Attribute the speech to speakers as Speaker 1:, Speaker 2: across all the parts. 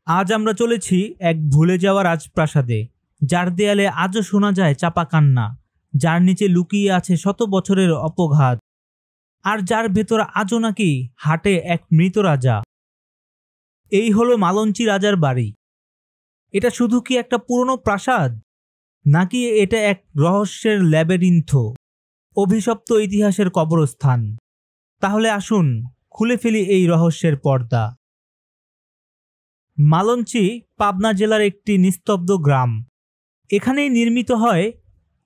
Speaker 1: আজ আমরা চলেছি এক ভুলে যাওয়া রাজপ্রাসাদে, যার দেয়ালে আজও শোনা যায় চাপা কান্না, যার নিচে লুকিয়ে আছে শত বছরের অপঘাত, আর যার ভেতর আজও নাকি হাঁটে এক মৃত রাজা। এই হলো মালঞ্চি রাজার বাড়ি। এটা শুধু কি একটা পুরনো প্রাসাদ, নাকি এটা এক রহস্যের ল্যাবিরিন্থ, অভিশপ্ত ইতিহাসের কবরস্থান? তাহলে আসুন খুলে ফেলি এই রহস্যের পর্দা। মালঞ্চি পাবনা জেলার একটি নিস্তব্ধ গ্রাম। এখানেই নির্মিত হয়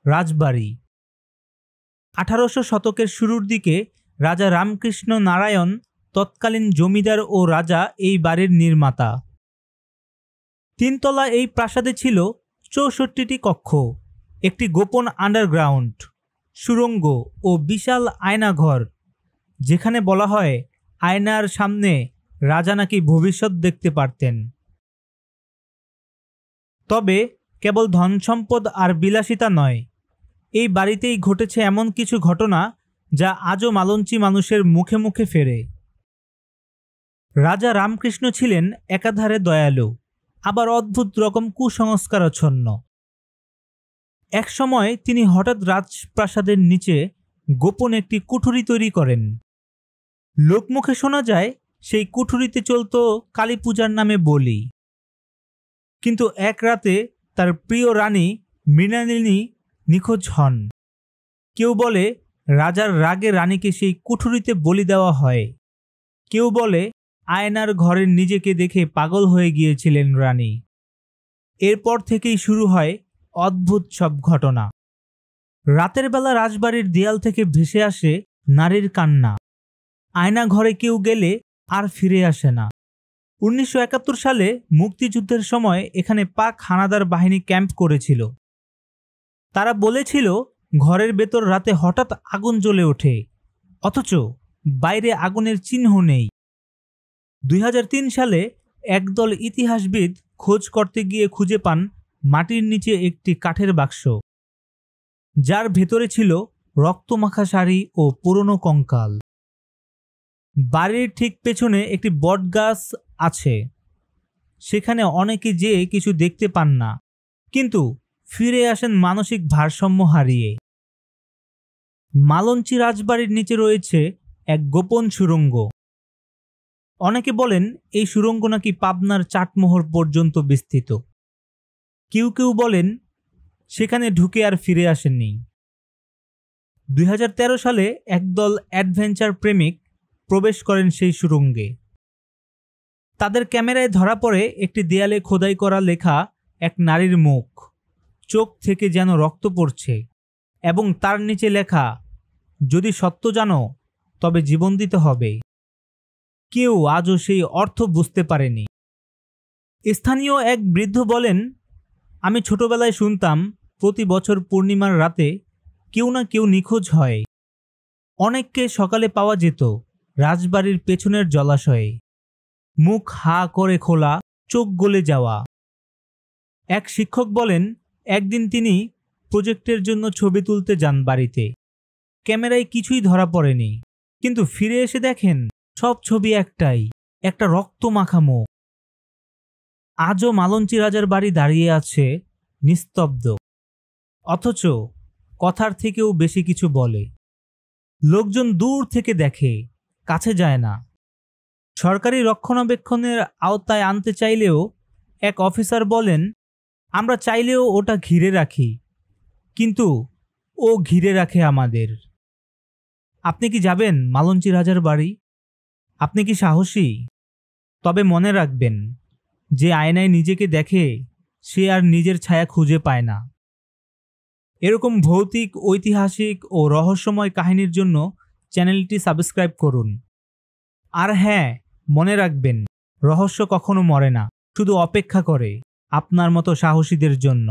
Speaker 1: রাজবাড়ি। 1800 শতকের শুরুর দিকে রাজা রামকৃষ্ণ নারায়ণ, তৎকালীন জমিদার ও রাজা, এই বাড়ির নির্মাতা। 3 তলা এই প্রাসাদে ছিল 64টি কক্ষ, একটি গোপন আন্ডারগ্রাউন্ড সুড়ঙ্গ ও বিশাল আয়নাঘর, যেখানে বলা হয় আয়নার সামনে রাজা নাকি ভবিষ্যৎ দেখতে পারতেন। তবে কেবল ধন সম্পদ আর বিলাসিতা নয়, এই বাড়িতেই ঘটেছে এমন কিছু ঘটনা যা আজও মালঞ্চি মানুষের মুখে মুখে ফেরে। রাজা রামকৃষ্ণ ছিলেন একাধারে দয়ালু, আবার অদ্ভুত রকম কুসংস্কারাচ্ছন্ন। এক সময় তিনি হঠাৎ রাজপ্রাসাদের নিচে গোপন একটি কুঠুরি তৈরি করেন। লোকমুখে শোনা যায় সেই কুঠুরিতে চলত কালী পূজার নামে বলি। কিন্তু এক রাতে তার প্রিয় রানী মৃণালিনী নিখোঁজ হন। কেউ বলে রাজার রাগে রানীকে সেই কুঠুরিতে বলি দেওয়া হয়, কেউ বলে আয়নার ঘরের নিজেকে দেখে পাগল হয়ে গিয়েছিলেন রানী। এরপর থেকেই শুরু হয় অদ্ভুত সব ঘটনা। রাতের বেলা রাজবাড়ির দেয়াল থেকে ভেসে আসে নারীর কান্না। আয়না ঘরে কেউ গেলে আর ফিরে আসে না। 1971 সালে মুক্তিযুদ্ধের সময় এখানে পাক হানাদার বাহিনী ক্যাম্প করেছিল। তারা বলেছিল ঘরের ভেতর রাতে হঠাৎ আগুন জ্বলে ওঠে, অথচ বাইরে আগুনের চিহ্ন নেই। 2003 সালে একদল ইতিহাসবিদ খোঁজ করতে গিয়ে খুঁজে পান মাটির নিচে একটি কাঠের বাক্স, যার ভেতরে ছিল রক্তমাখা শাড়ি ও পুরনো কঙ্কাল। বাড়ির ঠিক পেছনে একটি বটগাছ আছে। সেখানে অনেকে যেয়ে কিছু দেখতে পান না, কিন্তু ফিরে আসেন মানসিক ভারসাম্য হারিয়ে। মালঞ্চি রাজবাড়ির নিচে রয়েছে এক গোপন সুড়ঙ্গ। অনেকে বলেন এই সুড়ঙ্গ নাকি পাবনার চাটমোহর পর্যন্ত বিস্তৃত। কেউ কেউ বলেন সেখানে ঢুকে আর ফিরে আসেননি। 2013 সালে একদল অ্যাডভেঞ্চার প্রেমিক প্রবেশ করেন সেই সুড়ঙ্গে। তাদের ক্যামেরায় ধরা পড়ে একটি দেয়ালে খোদাই করা লেখা এক নারীর মুখ, চোখ থেকে যেন রক্ত পড়ছে, এবং তার নিচে লেখা, যদি সত্য জানো তবে জীবন দিতে হবে। কেউ আজও সেই অর্থ বুঝতে পারেনি। স্থানীয় এক বৃদ্ধ বলেন, আমি ছোটবেলায় শুনতাম প্রতি বছর পূর্ণিমার রাতে কেউ না কেউ নিখোঁজ হয়। অনেককে সকালে পাওয়া যেত রাজবাড়ির পেছনের জলাশয়ে, মুখ হা করে খোলা, চোখ গলে যাওয়া। এক শিক্ষক বলেন, একদিন তিনি প্রজেক্টের জন্য ছবি তুলতে যান বাড়িতে। ক্যামেরায় কিছুই ধরা পড়েনি, কিন্তু ফিরে এসে দেখেন সব ছবি একটাই, একটা রক্তমাখা মুখ। আজও মালঞ্চি রাজার বাড়ি দাঁড়িয়ে আছে নিস্তব্ধ, অথচ কথার থেকেও বেশি কিছু বলে। লোকজন দূর থেকে দেখে, কাছে যায় না। সরকারি রক্ষণাবেক্ষণের আওতায় আনতে চাইলেও এক অফিসার বলেন, আমরা চাইলেও ওটা ঘিরে রাখি, কিন্তু ও ঘিরে রাখে আমাদের। আপনি কি যাবেন মালঞ্চি রাজার বাড়ি? আপনি কি সাহসী? তবে মনে রাখবেন, যে আয়নায় নিজেকে দেখে সে আর নিজের ছায়া খুঁজে পায় না। এরকম ভৌতিক, ঐতিহাসিক ও রহস্যময় কাহিনীর জন্য চ্যানেলটি সাবস্ক্রাইব করুন। আর হ্যাঁ, মনে রাখবেন, রহস্য কখনো মরে না, শুধু অপেক্ষা করে আপনার মতো সাহসীদের জন্য।